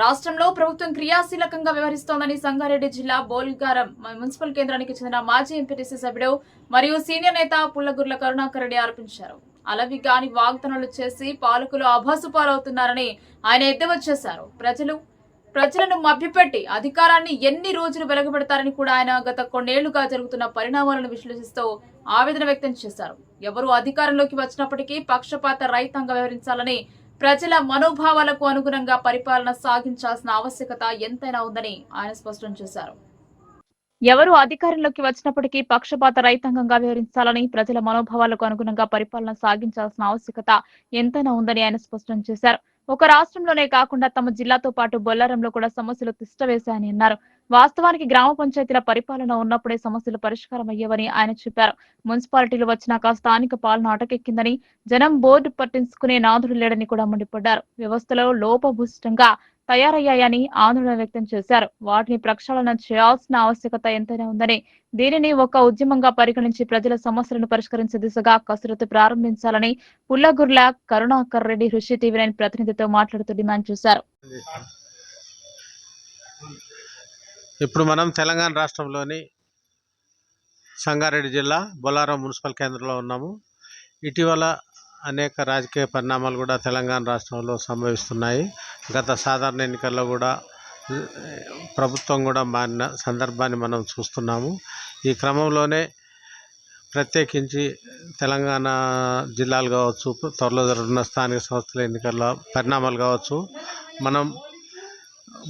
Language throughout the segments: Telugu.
రాష్ట్రంలో ప్రభుత్వం క్రియాశీలకంగా వ్యవహరిస్తోందని సంగారెడ్డి జిల్లా బోల్గారం మున్సిపల్ కేంద్రానికి చెందిన మాజీ ఎంపీటీసీ సభ్యుడు మరియు సీనియర్ నేత పుల్లగుర్ల కరుణాకర్ రెడ్డి ఆరోపించారు. అలవిగాని వాగ్దానాలు చేసి పాలకులు అభాసుపాలవుతున్నారని ఆయన ఎద్దేవా చేశారు. ప్రజలను మభ్యపెట్టి అధికారాన్ని ఎన్ని రోజులు వెలగబెడతారని కూడా ఆయన గత కొన్నేళ్లుగా జరుగుతున్న పరిణామాలను విశ్లేషిస్తూ ఆవేదన వ్యక్తం చేశారు. ఎవరు అధికారంలోకి వచ్చినప్పటికీ పక్షపాత రహితంగా వ్యవహరించాలని, ప్రజల మనోభావాలకు అనుగుణంగా పరిపాలన సాగించాల్సిన ఆవశ్యకత ఎంతైనా ఉందని ఆయన స్పష్టం చేశారు. ఎవరు అధికారంలోకి వచ్చినప్పటికీ పక్షపాత రహితంగా వ్యవహరించాలని, ప్రజల మనోభావాలకు అనుగుణంగా పరిపాలన సాగించాల్సిన ఆవశ్యకత ఎంతైనా ఉందని ఆయన స్పష్టం చేశారు. ఒక రాష్ట్రంలోనే కాకుండా తమ జిల్లాతో పాటు బొల్లారంలో కూడా సమస్యలు తిష్టవేశాయని అన్నారు. వాస్తవానికి గ్రామ పంచాయతీల పరిపాలన ఉన్నప్పుడే సమస్యలు పరిష్కారం అయ్యేవని ఆయన చెప్పారు. మున్సిపాలిటీలు వచ్చినాక స్థానిక పాలన అటకెక్కిందని, జనం బోర్డు పట్టించుకునే నాదుడు లేడని కూడా మండిపడ్డారు. వ్యవస్థలో లోపభూయిష్టంగా తయారయ్యాయని ఆందోళన వ్యక్తం చేశారు. వాటిని ప్రక్షాళన చేయాల్సిన ఆవశ్యకత ఎంతైనా ఉందని, దీనిని ఒక ఉద్యమంగా పరిగణించి ప్రజల సమస్యలను పరిష్కరించే దిశగా కసరత్తు ప్రారంభించాలని పుల్లగుర్ల కరుణాకర్ రెడ్డి హృషి టీవీ9 ప్రతినిధితో మాట్లాడుతూ డిమాండ్ చేశారు. ఇప్పుడు మనం తెలంగాణ రాష్ట్రంలోని సంగారెడ్డి జిల్లా బొల్లారం మున్సిపల్ కేంద్రంలో ఉన్నాము. ఇటీవల అనేక రాజకీయ పరిణామాలు కూడా తెలంగాణ రాష్ట్రంలో సంభవిస్తున్నాయి. గత సాధారణ ఎన్నికల్లో కూడా ప్రభుత్వం కూడా మారిన సందర్భాన్ని మనం చూస్తున్నాము. ఈ క్రమంలోనే ప్రత్యేకించి తెలంగాణ జిల్లాలు కావచ్చు, త్వరలో జరుగుతున్న స్థానిక సంస్థల ఎన్నికల పరిణామాలు కావచ్చు, మనం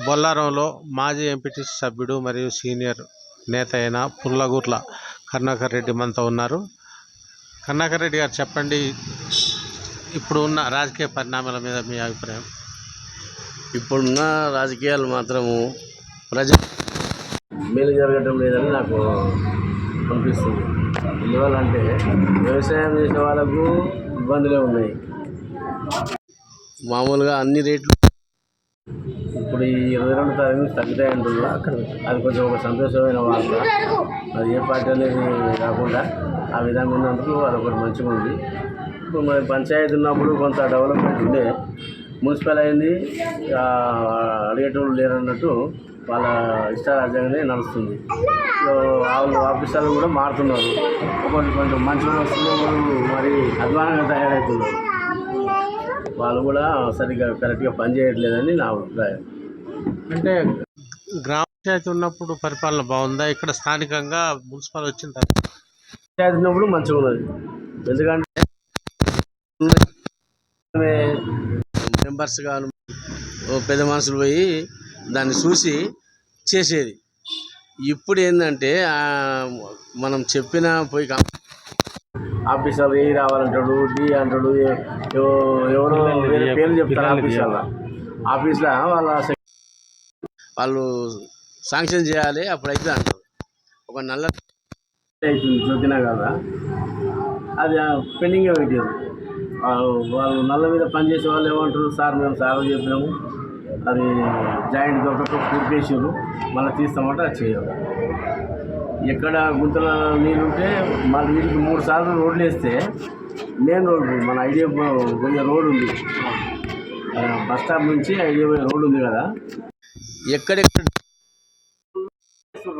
బొల్లారంలో మాజీ ఎంపీటీసీ సభ్యుడు మరియు సీనియర్ నేత అయిన పుల్లగుర్ల కరుణాకర్ రెడ్డి మనతో ఉన్నారు. కరుణాకర్ రెడ్డి గారు, చెప్పండి, ఇప్పుడు ఉన్న రాజకీయ పరిణామాల మీద మీ అభిప్రాయం? ఇప్పుడున్న రాజకీయాలు మాత్రము ప్రజలు మేలు జరగటం లేదని నాకు అనిపిస్తుంది. ఎందువల్లంటే వ్యవసాయం చేసే వాళ్ళకు ఇబ్బందులే ఉన్నాయి. మామూలుగా అన్ని రేట్లు ఇప్పుడు ఈ 22 తారీఖు నుంచి తగ్గుతాయంటున్నారు. అది కొంచెం ఒక సంతోషమైన వార్త. అది ఏ పార్టీ అనేది కాకుండా ఆ విధంగా ఉన్నందుకు అది ఒకటి మంచిగా ఉంది. ఇప్పుడు మరి పంచాయతీ ఉన్నప్పుడు కొంత డెవలప్మెంట్ ఉండే, మున్సిపల్ అయింది, అడిగేటోళ్ళు లేరన్నట్టు వాళ్ళ ఇష్టారాజ్యంగానే నడుస్తుంది. వాళ్ళు ఆఫీసర్లు కూడా మారుతున్నారు. కొంచెం మంచిగా వస్తున్నారు, మరి అధ్వానంగా తయారవుతున్నారు. వాళ్ళు కూడా సరిగ్గా కరెక్ట్గా పనిచేయట్లేదని నా అభిప్రాయం. అంటే గ్రామ పంచాయతీ ఉన్నప్పుడు పరిపాలన బాగుందా? ఇక్కడ స్థానికంగా మున్సిపల్ వచ్చిన తర్వాత పంచాయతీ ఉన్నప్పుడు మంచిగా ఉన్నది. ఎందుకంటే మెంబర్స్ గాను పెద్ద మనుషులు పోయి దాన్ని చూసి చేసేది. ఇప్పుడు ఏంటంటే మనం చెప్పిన పోయి ఆఫీసర్లు ఏ రావాలంటాడు, డి అంటాడు, ఎవరో వేరే పేర్లు చెప్తారు ఆఫీస్లో వాళ్ళు శాంక్షన్ చేయాలి, అప్పుడు అయితే అంటారు. ఒక నల్ల అవుతుంది చూపినా కదా, అది పెండింగే పెట్టారు. వాళ్ళు నల్ల మీద పనిచేసే వాళ్ళు ఏమంటారు, సార్ మేము సార్ చెప్పినాము, అది జాయింట్ దొరకక పూర్తిచేసారు, మళ్ళీ తీస్తామంటే అది చేయాలి. ఎక్కడ గుంతల నీళ్ళు ఉంటే మళ్ళీ వీటికి 3 సార్లు రోడ్లు వేస్తే మెయిన్ రోడ్డు మన ఐడియా పోయే రోడ్ ఉంది, బస్ స్టాప్ నుంచి ఐడియా పోయే రోడ్ ఉంది కదా, ఎక్కడెక్కడ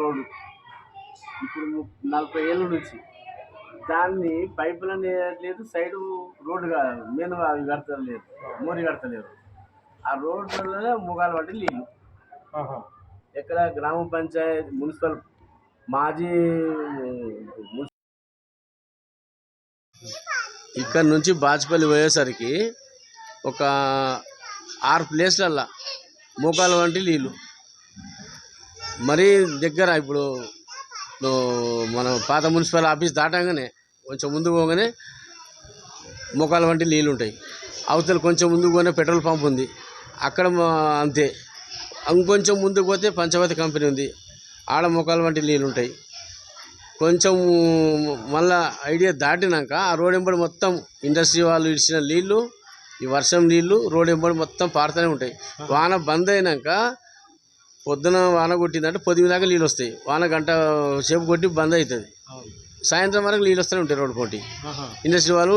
రోడ్డు ఇప్పుడు 40 ఏళ్ళ నుంచి దాన్ని పైపులను వేయట్లేదు. సైడు రోడ్డు మెయిన్ అవి కడతలేదు, మోరి కడతలేరు. ఆ రోడ్లలో ముగాలు పట్టి నీళ్ళు. ఎక్కడ గ్రామ పంచాయతీ మున్సిపల్ మాజీ ఇక్కడ నుంచి బాచుపల్లి పోయేసరికి ఒక 6 ప్లేస్లల్లో మోకాలు వంటి నీళ్ళు. మరీ దగ్గర ఇప్పుడు మన పాత మున్సిపల్ ఆఫీస్ దాటంగానే కొంచెం ముందుకు పోగానే మోకాల వంటి నీళ్ళు ఉంటాయి. అవతల కొంచెం ముందుకు పోతే పెట్రోల్ పంప్ ఉంది, అక్కడ అంతే. ఇంకొంచెం ముందుకు పోతే పంచవతి కంపెనీ ఉంది, ఆడ మోకాల వంటి నీళ్ళు ఉంటాయి. కొంచెం మళ్ళా ఐడియా దాటినాక ఆ రోడ్ వెంబడి మొత్తం ఇండస్ట్రీ వాళ్ళు ఇచ్చిన నీళ్ళు, ఈ వర్షం నీళ్ళు రోడ్ వెంబడి మొత్తం పారుతూనే ఉంటాయి. వాన బంద్ అయినాక పొద్దున వాన కొట్టిందంటే పొద్దున దాకా నీళ్ళు వస్తాయి. వాన గంట సేపు కొట్టి బంద్ అవుతుంది, సాయంత్రం వరకు నీళ్ళు వస్తూనే ఉంటాయి. రోడ్డు పోటీ ఇండస్ట్రీ వాళ్ళు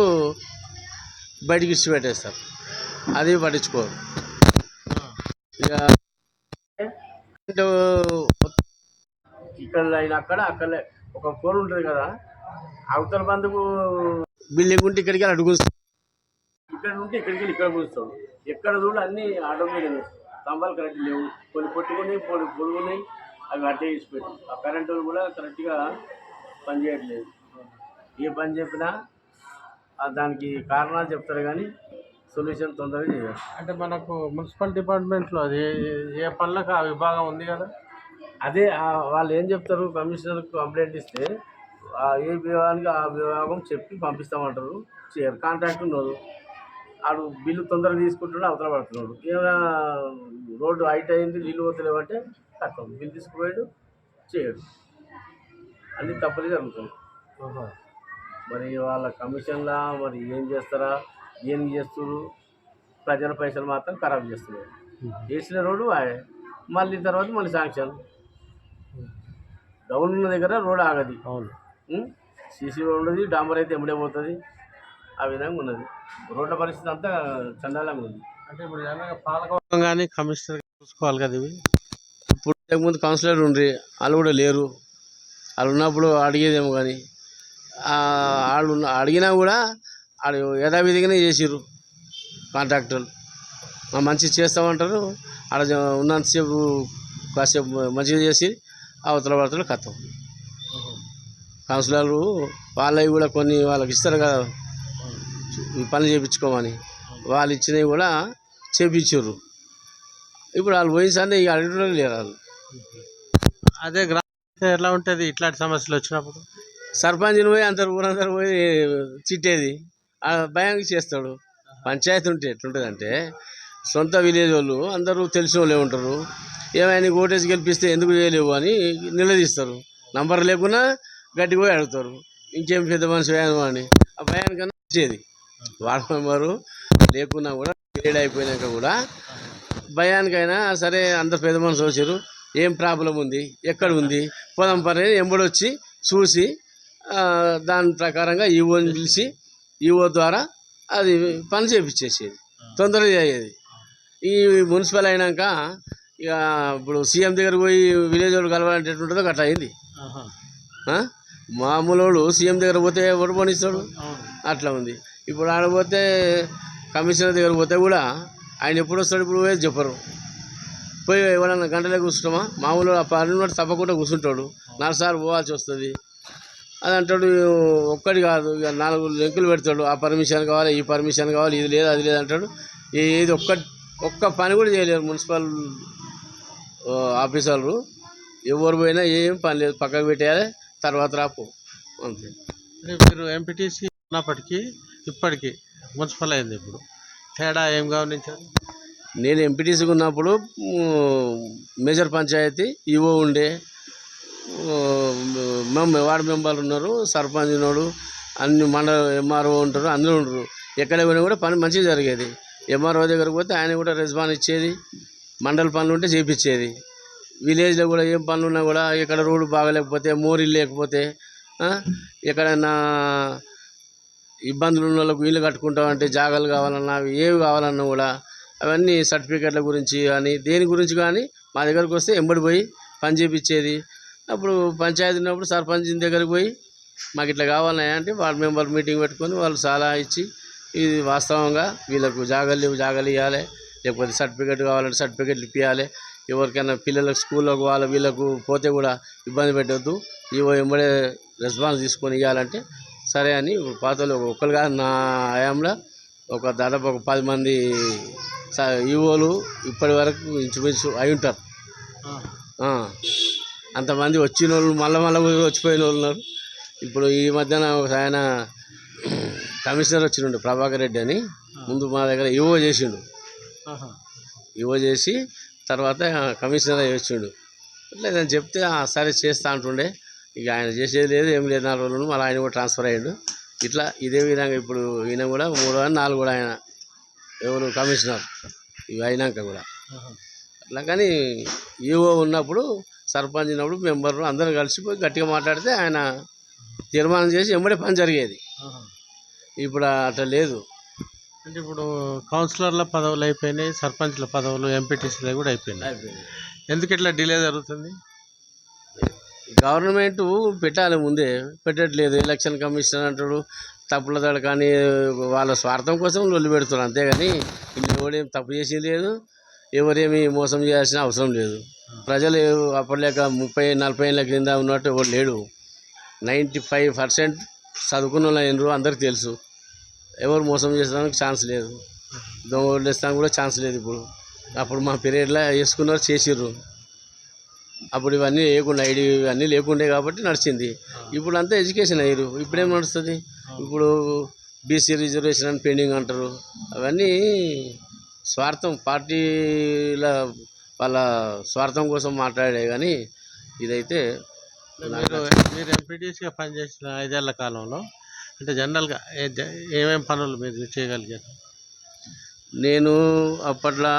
బయటికి ఇచ్చి పెట్టేస్తారు, అది పట్టించుకోరు. ఇక అంటే ఇక్కడ ఆయన అక్కడ ఒక ఫోన్ ఉంటుంది కదా, అవతల బంధుకు బిల్డింగ్ ఉంటే ఇక్కడికి వెళ్ళి అడుగుస్తాడు, ఇక్కడ నుండి ఇక్కడికి వెళ్ళి ఇక్కడ కూర్చుతాడు. ఎక్కడ చూడు అన్ని ఆటోమేటిక్ స్తంభాలు కరెక్ట్ లేవు, కొన్ని పొట్టుకున్నాయి, పొడుగున్నాయి, అవి అట్టే వేసి పెట్టు. ఆ కరెంటు కూడా కరెక్ట్గా పనిచేయట్లేదు. ఏ పని చెప్పినా దానికి కారణాలు చెప్తారు కానీ సొల్యూషన్ తొందరగా చేయాలి. అంటే మనకు మున్సిపల్ డిపార్ట్మెంట్లో అది ఏ పనులకు ఆ విభాగం ఉంది కదా, అదే వాళ్ళు ఏం చెప్తారు, కమిషనర్కి కంప్లైంట్ ఇస్తే ఏ విభాగానికి ఆ విభాగం చెప్పి పంపిస్తామంటారు. చేయరు. కాంట్రాక్ట్ ఉన్నారు, ఆడు బిల్లు తొందరగా తీసుకుంటున్నాడు, అవతల పడుతున్నాడు. ఏమైనా రోడ్డు హైట్ అయింది, నీళ్ళు పోతలేమంటే కట్టం, బిల్లు తీసుకుపోయాడు, చేయడు. అన్నీ తప్పులు జరుగుతుంది. మరి వాళ్ళ కమిషన్లా మరి ఏం చేస్తారా, ఏం చేస్తారు, ప్రజల పైసలు మాత్రం ఖరాబ్ చేస్తున్నారు. వేసిన రోడ్డు మళ్ళీ తర్వాత మళ్ళీ శాంక్షన్. డౌన్ ఉన్న దగ్గర రోడ్ ఆగది. అవును, సీసీ రోడ్ ఉన్నది, డాంబర్ అయితే ఎమ్మడే పోతుంది. ఆ విధంగా ఉన్నది రోడ్ల పరిస్థితి అంతా చండాలంగా ఉంది. అంటే ఇప్పుడు పాలకవర్గం కానీ కమిషనర్ చూసుకోవాలి కదా ఇవి. ఇప్పుడు ఇంతకుముందు కౌన్సిలర్ ఉండ్రి, వాళ్ళు కూడా లేరు. వాళ్ళు ఉన్నప్పుడు అడిగేదేమో కానీ వాళ్ళు అడిగినా కూడా వాళ్ళు యథావిధిగానే చేసిర్రు. కాంట్రాక్టర్లు మంచి చేస్తామంటారు, ఆడ ఉన్నంతసేపు కాసేపు మంచిగా చేసి అవతల వార్తలు కథం. కౌన్సిలర్లు వాళ్ళవి కూడా కొన్ని వాళ్ళకి ఇస్తారు కదా పనులు చేయించుకోమని, వాళ్ళు ఇచ్చినవి కూడా చేయించారు. ఇప్పుడు వాళ్ళు పోయినసారి ఇక అడగడం లేరు వాళ్ళు. అదే గ్రామం ఎట్లా ఉంటుంది ఇట్లాంటి సమస్యలు వచ్చినప్పుడు? సర్పంచ్ని పోయి అందరు ఊరందరూ పోయి చిట్టేది భయంగా చేస్తాడు. పంచాయతీ ఉంటే ఎట్లుంటుంది అంటే, సొంత విలేజ్ వాళ్ళు అందరూ తెలిసిన వాళ్ళే ఉంటారు. ఏమైనా ఓటేసి గెలిపిస్తే ఎందుకు చేయలేవు అని నిలదీస్తారు. నంబర్ లేకున్నా గట్టిగా పోయి అడుగుతారు, ఇంకేం పెద్ద మనిషి వేయను అని. ఆ భయానికన్నా వచ్చేది వార్డు మెంబరు లేకున్నా కూడా గ్రేడ్ అయిపోయినాక కూడా భయానికైనా సరే అందరు పెద్ద మనిషి వచ్చారు, ఏం ప్రాబ్లం ఉంది, ఎక్కడ ఉంది, పోదాం పని ఎంబడొచ్చి చూసి దాని ప్రకారంగా ఈవోని పిలిచి ఈవో ద్వారా అది పని చేపించేసేది, తొందరగా అయ్యేది. ఈ మున్సిపల్ అయినాక ఇక ఇప్పుడు సీఎం దగ్గర పోయి విలేజ్ వాళ్ళు కలవాలంటే ఎట్లుంటుందో అట్లా అయింది. మామూలు వాళ్ళు సీఎం దగ్గర పోతే ఎవరు పనిస్తాడు, అట్లా ఉంది. ఇప్పుడు ఆడపోతే కమిషనర్ దగ్గర పోతే కూడా ఆయన ఎప్పుడు వస్తాడు ఇప్పుడు పోయేది చెప్పరు. పోయి ఎవరన్నా గంటలే కూర్చుంటామా, మామూలు ఆ పని తప్పకుండా కూర్చుంటాడు, 4 సార్లు పోవాల్సి వస్తుంది. అది అంటాడు, ఒక్కటి కాదు ఇక 4 లింకులు పెడతాడు, ఆ పర్మిషన్ కావాలి, ఈ పర్మిషన్ కావాలి, ఇది లేదు అది లేదు అంటాడు. ఇది ఒక్క పని కూడా చేయలేరు మున్సిపల్ ఆఫీసర్లు. ఎవరు పోయినా ఏం పని లేదు, పక్కకు పెట్టేయాలి, తర్వాత రాపో అంతే. మీరు ఎంపీటీసీ ఉన్నప్పటికీ ఇప్పటికీ మున్సిపల్ అయింది, ఇప్పుడు తేడా ఏం గమనించారు? నేను ఎంపీటీసీగా ఉన్నప్పుడు మేజర్ పంచాయతీ ఈవో ఉండే, వార్డు మెంబర్లు ఉన్నారు, సర్పంచ్ ఉన్నాడు, అన్ని మండల ఎంఆర్ఓ ఉంటారు, అందరూ ఉంటారు. ఎక్కడ పోయినా కూడా పని మంచిగా జరిగేది. ఎంఆర్ఓ దగ్గరకు పోతే ఆయన కూడా రెస్పాన్స్ ఇచ్చేది, మండల పనులు ఉంటే చేయించేది. విలేజ్లో కూడా ఏం పనులు ఉన్నా కూడా ఎక్కడ రోడ్డు బాగలేకపోతే, మోరీలు లేకపోతే, ఎక్కడైనా ఇబ్బందులు ఉన్న వాళ్ళకు ఇల్లు కట్టుకుంటామంటే జాగాలు కావాలన్నా అవి ఏవి కావాలన్నా కూడా అవన్నీ సర్టిఫికెట్ల గురించి కానీ దేని గురించి కానీ మా దగ్గరకు వస్తే ఎంబడి పోయి పని చేయించేది. అప్పుడు పంచాయతీ ఉన్నప్పుడు సర్పంచ్ దగ్గరికి పోయి మాకు ఇట్లా కావాలన్నా అంటే వార్డు మెంబర్ మీటింగ్ పెట్టుకొని వాళ్ళు సలహా ఇచ్చి ఇది వాస్తవంగా వీళ్ళకు జాగాలు లేవు, జాగాలు ఇవ్వాలి, లేకపోతే సర్టిఫికెట్ కావాలంటే సర్టిఫికెట్లు ఇప్పించాలి. ఎవరికైనా పిల్లలకు స్కూల్లోకి వీళ్ళకు పోతే కూడా ఇబ్బంది పెట్టద్దు, ఈవో ఎంబడే రెస్పాన్స్ తీసుకొని ఇవ్వాలంటే సరే అని పాతలు ఒక్కరు కాదు, నా హయాంలో దాదాపు ఒక 10 మంది ఈవోలు ఇప్పటి వరకు ఇంచుమించు అయి ఉంటారు. అంతమంది వచ్చిన వాళ్ళు మళ్ళీ వచ్చిపోయిన వాళ్ళు ఉన్నారు. ఇప్పుడు ఈ మధ్యన ఒక ఆయన కమిషనర్ వచ్చిండు ప్రభాకర్ రెడ్డి అని, ముందు మా దగ్గర ఈవో చేసిండు, ఈవో చేసి తర్వాత కమిషనర్ అయ్యి వచ్చిండు. ఇట్లా నేను చెప్తే సరే చేస్తా అంటుండే. ఇక ఆయన చేసేది లేదు, ఏం లేదు, 4 రోజులు మళ్ళీ ఆయన కూడా ట్రాన్స్ఫర్ అయ్యాడు. ఇట్లా ఇదే విధంగా ఇప్పుడు ఈయన కూడా 3 అని 4 కూడా ఆయన ఎవరు కమిషనర్ ఇవి అయినాక కూడా అట్లా. కానీ ఈవో ఉన్నప్పుడు సర్పంచ్ ఉన్నప్పుడు మెంబర్లు అందరూ కలిసిపోయి గట్టిగా మాట్లాడితే ఆయన తీర్మానం చేసి ఎంబడే పని జరిగేది. ఇప్పుడు అట్లా లేదు. అంటే ఇప్పుడు కౌన్సిలర్ల పదవులు అయిపోయినాయి, సర్పంచ్ల పదవులు, ఎంపీటీసీలు కూడా అయిపోయినాయి. ఎందుకు ఇట్లా డిలే జరుగుతుంది? గవర్నమెంట్ పెట్టాలి ముందే, పెట్టట్లేదు. ఎలక్షన్ కమిషన్ అంటాడు తప్పుల కానీ వాళ్ళ స్వార్థం కోసం లొల్లి పెడుతున్నారు అంతేగాని వీళ్ళు ఎవడేం తప్పు చేసి లేదు, ఎవరేమి మోసం చేయాల్సిన అవసరం లేదు. ప్రజలు అప్పటిలేక 30-40 ఏళ్ళ కింద ఉన్నట్టు ఎవరు లేడు. 95% చదువుకున్న వాళ్ళు అయినరు, అందరికి తెలుసు. ఎవరు మోసం చేసడానికి ఛాన్స్ లేదు, దొంగ వదిలేస్తానికి కూడా ఛాన్స్ లేదు. ఇప్పుడు అప్పుడు మా పీరియడ్లో వేసుకున్నారు, చేసిర్రు. అప్పుడు ఇవన్నీ లేకుండా ఐడి ఇవన్నీ లేకుండే కాబట్టి నడిచింది. ఇప్పుడు అంతా ఎడ్యుకేషన్ అయ్యారు, ఇప్పుడేం నడుస్తుంది? ఇప్పుడు బీసీ రిజర్వేషన్ అని పెండింగ్ అంటారు. అవన్నీ స్వార్థం, పార్టీల వాళ్ళ స్వార్థం కోసం మాట్లాడే. కానీ ఇదైతే మీరు ఎంపీటీసీగా పనిచేసిన 5 ఏళ్ల కాలంలో అంటే జనరల్గా ఏమేమి పనులు మీరు చేయగలిగారు? నేను అప్పట్లో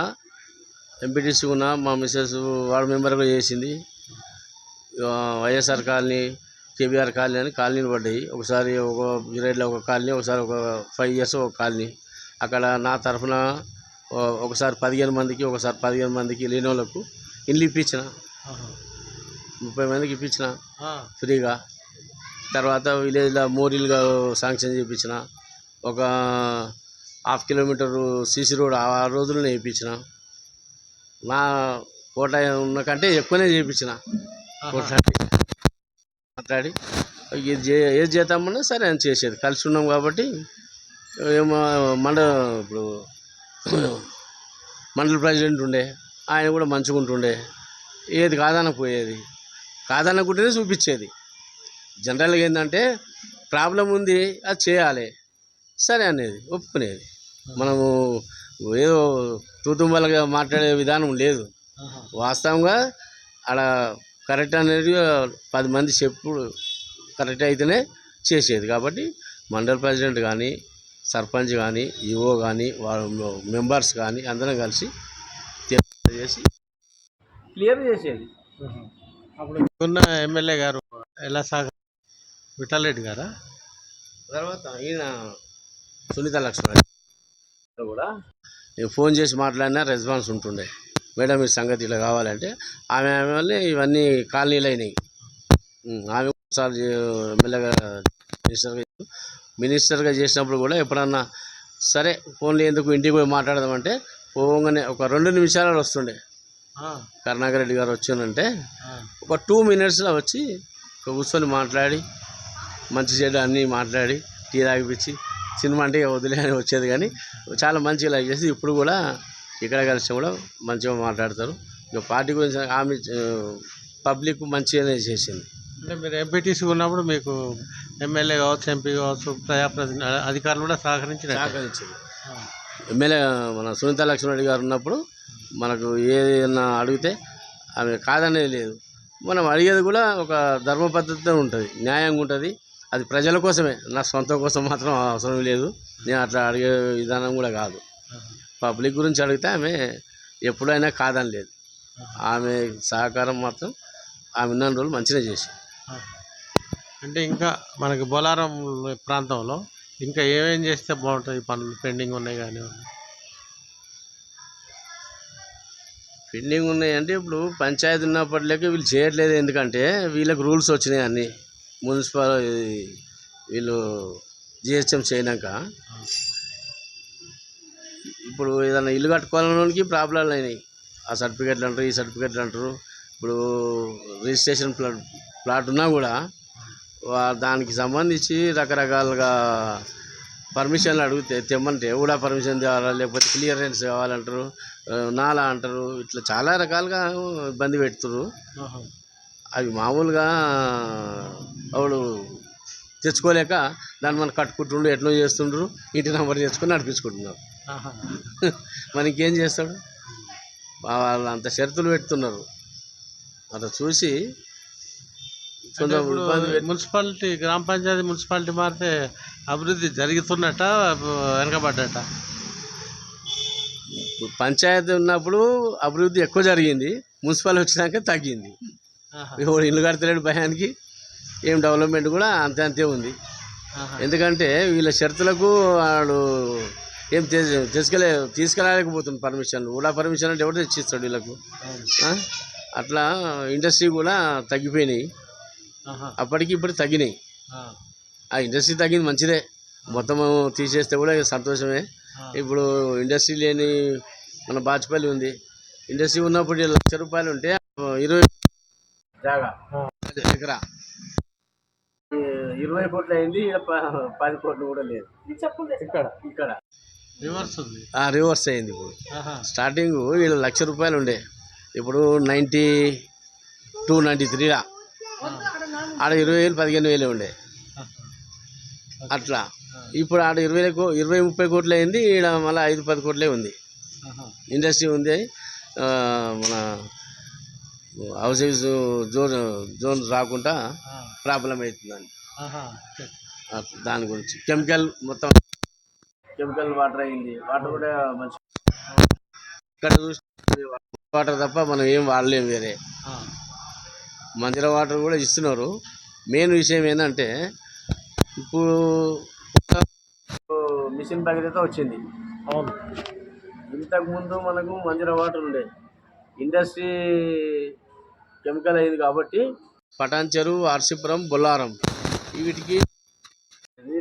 ఎంపీటీసీ ఉన్నా, మా మిస్సెస్ వార్డు మెంబర్గా చేసింది. వైఎస్ఆర్ కాలనీ, కేబీఆర్ కాలనీ అని కాలనీలు పడ్డాయి. ఒకసారి ఒక పీరియడ్లో ఒక కాలనీ, ఒకసారి ఒక 5 years ఒక కాలనీ. అక్కడ నా తరఫున ఒకసారి 15 మందికి, ఒకసారి 15 మందికి లేని వాళ్ళకు ఇండ్లు ఇప్పించిన. 30 మందికి ఇప్పించిన ఫ్రీగా. తర్వాత విలేజ్లో మోరీలుగా శాంక్షన్ చేయించిన. ఒక 1/2 kilometer సీసీ రోడ్ ఆ రోజుల్లోనే వేయించిన. నా కోట ఉన్న కంటే ఎక్కువనే చేయించిన. మాట్లాడి ఏది చేద్దామన్నా సరే అని చేసేది. కలిసి ఉన్నాం కాబట్టి ఏమో ఇప్పుడు మండల ప్రెసిడెంట్ ఉండే, ఆయన కూడా మంచిగా ఉంటుండే. ఏది కాదనకపోయేది, కాదనుకుంటేనే చూపించేది. జనరల్గా ఏంటంటే ప్రాబ్లం ఉంది, అది చేయాలి సరే అనేది ఒప్పుకునేది. మనము ఏదో తూతుమ్మలుగా మాట్లాడే విధానం లేదు. వాస్తవంగా అలా కరెక్ట్ అనేది 10 మంది చెప్పుడు కరెక్ట్ అయితేనే చేసేది. కాబట్టి మండల ప్రెసిడెంట్ కానీ, సర్పంచ్ కానీ, ఈఓ కానీ, వాళ్ళ మెంబర్స్ కానీ అందరం కలిసి చేసి క్లియర్ చేసేది. అప్పుడు ఉన్న ఎమ్మెల్యే గారు ఎలా విఠలరెడ్డి గారా? తర్వాత ఈయన సునీత లక్ష్మణ్ కూడా నేను ఫోన్ చేసి మాట్లాడినా రెస్పాన్స్ ఉంటుండే. మేడం ఈ సంగతి ఇలా కావాలంటే ఆమె వల్లే ఇవన్నీ కాలనీలు అయినాయి. ఆమె ఒకసారి ఎమ్మెల్యేగా మినిస్టర్గా చేసినప్పుడు కూడా ఎప్పుడన్నా సరే ఫోన్లో ఎందుకు ఇంటికి పోయి మాట్లాడదామంటే పోగానే ఒక 2 నిమిషాలు వస్తుండే. కరుణాకర్ రెడ్డి గారు వచ్చిందంటే ఒక 2 minutesలో వచ్చి కూర్చొని మాట్లాడి మంచి చెడు అన్నీ మాట్లాడి టీ తాగిపించి సినిమా అంటే వదిలే అని వచ్చేది. కానీ చాలా మంచిగా లైక్ చేసి ఇప్పుడు కూడా ఇక్కడ కలిసి కూడా మంచిగా మాట్లాడతారు. ఇక పార్టీ గురించి ఆమె పబ్లిక్ మంచిగానే చేసింది. అంటే మీరు ఎంపీటీసీ ఉన్నప్పుడు మీకు ఎమ్మెల్యే కావచ్చు, ఎంపీ కావచ్చు, ప్రజాప్రతినిధి అధికారులు కూడా సహకరించింది. ఎమ్మెల్యే మన సునీత లక్ష్మణ్ గారు ఉన్నప్పుడు మనకు ఏదైనా అడిగితే ఆమె కాదనేది లేదు. మనం అడిగేది కూడా ఒక ధర్మ పద్ధతితో ఉంటుంది, న్యాయంగా ఉంటుంది. అది ప్రజల కోసమే, నా సొంతం కోసం మాత్రం అవసరం లేదు. నేను అట్లా అడిగే విధానం కూడా కాదు. పబ్లిక్ గురించి అడిగితే ఆమె ఎప్పుడైనా కాదని లేదు. ఆమె సహకారం మాత్రం ఆమె ఉన్న రోజులు మంచిగా చేసి. అంటే ఇంకా మనకి బొలారం ప్రాంతంలో ఇంకా ఏమేం చేస్తే బాగుంటుంది? పనులు పెండింగ్ ఉన్నాయి కానీ పెండింగ్ ఉన్నాయంటే ఇప్పుడు పంచాయతీ ఉన్నప్పటిలోకి వీళ్ళు చేయట్లేదు. ఎందుకంటే వీళ్ళకి రూల్స్ వచ్చినాయి అన్నీ. మున్సిపల్ వీళ్ళు జిహెచ్ఎం చేయనాక ఇప్పుడు ఏదైనా ఇల్లు కట్టుకోవాలనికి ప్రాబ్లంలు అయినాయి. ఆ సర్టిఫికెట్లు అంటారు, ఈ సర్టిఫికెట్లు అంటారు. ఇప్పుడు రిజిస్ట్రేషన్ ప్లాట్ ఉన్నా కూడా దానికి సంబంధించి రకరకాలుగా పర్మిషన్లు అడిగితే తెమ్మంటే కూడా పర్మిషన్ తేవాలా, లేకపోతే క్లియరెన్స్ కావాలంటారు, నాలా అంటారు. ఇట్లా చాలా రకాలుగా ఇబ్బంది పెడుతున్నారు. అవి మామూలుగా వాడు తెచ్చుకోలేక దాన్ని మనం కట్టుకుంటుండ్రు, ఎట్లా చేస్తుండ్రు, ఇంటి నెంబర్ తెచ్చుకొని నడిపించుకుంటున్నారు. మనకి ఏం చేస్తాడు? వాళ్ళు అంత షరతులు పెడుతున్నారు. అట్లా చూసి మున్సిపాలిటీ, గ్రామ పంచాయతీ మున్సిపాలిటీ మారితే అభివృద్ధి జరుగుతున్నట్ట వెనకబడ్డట? పంచాయతీ ఉన్నప్పుడు అభివృద్ధి ఎక్కువ జరిగింది, మున్సిపాలిటీ వచ్చినాక తగ్గింది. ఇల్లు కడతలేడు భయానికి, ఏం డెవలప్మెంట్ కూడా అంతే ఉంది. ఎందుకంటే వీళ్ళ షరతులకు వాడు ఏం తీసుకెళ్ళలేకపోతుంది పర్మిషన్. ఊళ్ళో పర్మిషన్ అంటే ఎవరు తెచ్చిస్తాడు వీళ్ళకు? ఆ? అట్లా ఇండస్ట్రీ కూడా తగ్గిపోయినాయి. అప్పటికి ఇప్పుడు తగ్గినాయి. ఆ ఇండస్ట్రీ తగ్గింది మంచిదే, మొత్తం తీసేస్తే కూడా సంతోషమే. ఇప్పుడు ఇండస్ట్రీ లేని మన బాచుపల్లి ఉంది. ఇండస్ట్రీ ఉన్నప్పుడు 1,00,000 రూపాయలు ఉంటే 20 జాగా ఎకరా 20 కోట్లు అయింది. 10 కోట్లు కూడా లేదు ఇక్కడ రివర్స్ అయింది. ఇప్పుడు స్టార్టింగ్ వీళ్ళ 1,00,000 రూపాయలు ఉండే, ఇప్పుడు 92, 93లా ఆడ 20,000, 15,000 ఉండే. అట్లా ఇప్పుడు ఆడ 20-30 కోట్లు అయింది. ఈడ మళ్ళీ 5-10 కోట్లే ఉంది. ఇండస్ట్రీ ఉంది. మన హౌసెస్ జోన్ రాకుండా ప్రాబ్లం అవుతుందని దాని గురించి మొత్తం కెమికల్ వాటర్ అయింది. వాటర్ కూడా మంచి ఇక్కడ చూస్తే వాటర్ తప్ప మనం ఏం వాడలేము. వేరే మంచిగా వాటర్ కూడా ఇస్తున్నారు. మెయిన్ విషయం ఏంటంటే ఇప్పుడు మిషన్ భగీరథ వచ్చింది. అవును, ఇంతకుముందు మనకు మంచిగా వాటర్ ఉండే. ఇండస్ట్రీ కెమికల్ అయింది కాబట్టి పటాన్ చెరువు, ఆర్సీపురం, బొల్లారం వీటికి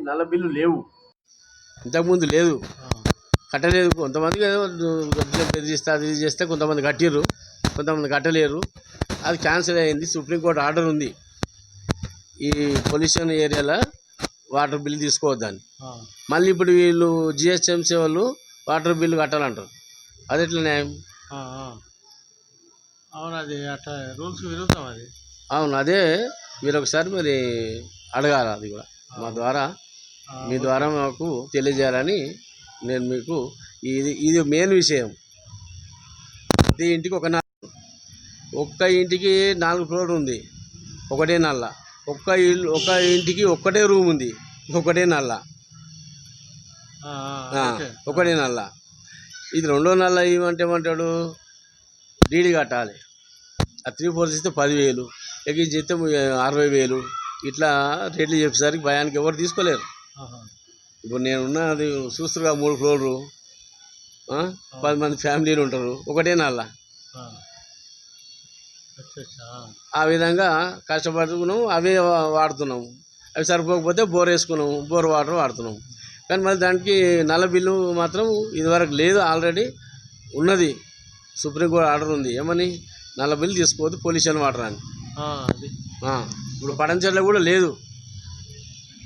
నల్ల బిల్లు లేవు. ఇంతకుముందు లేదు, కట్టలేదు. కొంతమందికి ఏదో బెదిరిస్తే అది చేస్తే కొంతమంది కట్టిర్రు, కొంతమంది కట్టలేరు. అది క్యాన్సిల్ అయింది. సుప్రీంకోర్టు ఆర్డర్ ఉంది, ఈ పొల్యూషన్ ఏరియాలో వాటర్ బిల్లు తీసుకోవద్దని. మళ్ళీ ఇప్పుడు వీళ్ళు జిహెచ్ఎంసీ వాళ్ళు వాటర్ బిల్లు కట్టాలంటారు. అది ఎట్లా న్యాయం? అవును, అది అట్లా రూల్స్ విరుద్ధం అది. అవును, అదే మీరు ఒకసారి మరి అడగాలి. అది కూడా మీ ద్వారా మాకు తెలియజేయాలని నేను మీకు ఇది మెయిన్ విషయం. ప్రతి ఇంటికి ఒక్క ఇంటికి 4 ఫ్లోర్ ఉంది, ఒకటే నల్ల. ఒక్క ఇంటికి ఒక్కటే రూమ్ ఉంది, ఒకటే నల్ల. ఒకటే నల్ల. ఇది రెండో నల్ల ఏమంటాడు, డీడీ కట్టాలి. ఆ 3/4 ఇస్తే 10,000, ఎక్కించి ఇస్తే 60,000. ఇట్లా రేట్లు చెప్పేసరికి భయానికి ఎవరు తీసుకోలేరు. ఇప్పుడు నేనున్నది చూస్తుగా 3 ఫ్లోర్లు, 10 మంది ఫ్యామిలీలు ఉంటారు, ఒకటే నల్ల. ఆ విధంగా కష్టపడుతున్నాము, అవే వాడుతున్నాము. అవి సరిపోకపోతే బోర్ వేసుకున్నాము, బోర్ వాటర్ వాడుతున్నాము. కానీ మరి దానికి నల్ల బిల్లు మాత్రం ఇదివరకు లేదు, ఆల్రెడీ ఉన్నది. సుప్రీంకోర్టు ఆర్డర్ ఉంది, ఏమని నల్ల బిల్లు తీసుకోవద్దు పొల్యూషన్ వాటర్ అని. ఇప్పుడు పడంచెర్లో కూడా లేదు,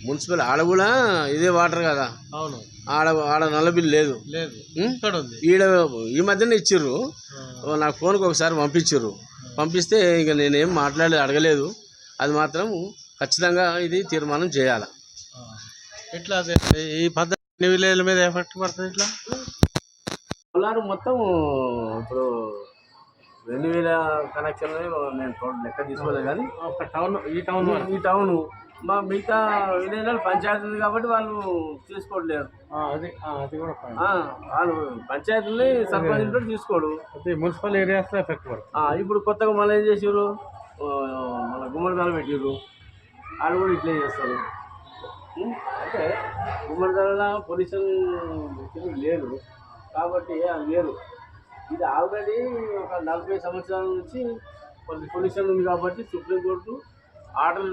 మున్సిపల్ ఆడ కూడా ఇదే వాటర్ కదా. అవును, ఆడ నల్ల బిల్లు లేదు. ఈడ ఈ మధ్యనే ఇచ్చిర్రు. నాకు ఫోన్కి ఒకసారి పంపిస్తే ఇక నేనేం అడగలేదు. అది మాత్రం ఖచ్చితంగా ఇది తీర్మానం చేయాలి. ఇట్లా ఈ పద్ధతి విలేజ్ల మీద ఎఫెక్ట్ పడుతుంది. ఇట్లా పొలాలు మొత్తం ఇప్పుడు 2,000 కనెక్షన్లు నేను లెక్క తీసుకోలేదు. కానీ ఈ టౌన్ మా మిగతా విలేజ్లో పంచాయతీ ఉంది కాబట్టి వాళ్ళు తీసుకోవట్లేరు. వాళ్ళు పంచాయతీని సర్పంచ్ తీసుకోడు, మున్సిపల్ ఏరియాస్లో ఎఫెక్ట్ పడుతుంది. ఇప్పుడు కొత్తగా మళ్ళీ ఏం చేసారు, మన గుమ్మడిదాలు పెట్టిర్రు, వాళ్ళు కూడా ఇట్లే చేస్తారు. అంటే గుమ్మడిదాల పొల్యూషన్ లేదు కాబట్టి అది వేరు. ఇది ఆల్రెడీ ఒక 40 సంవత్సరాల నుంచి పొల్యూషన్ ఉంది కాబట్టి సుప్రీంకోర్టు ఆర్డర్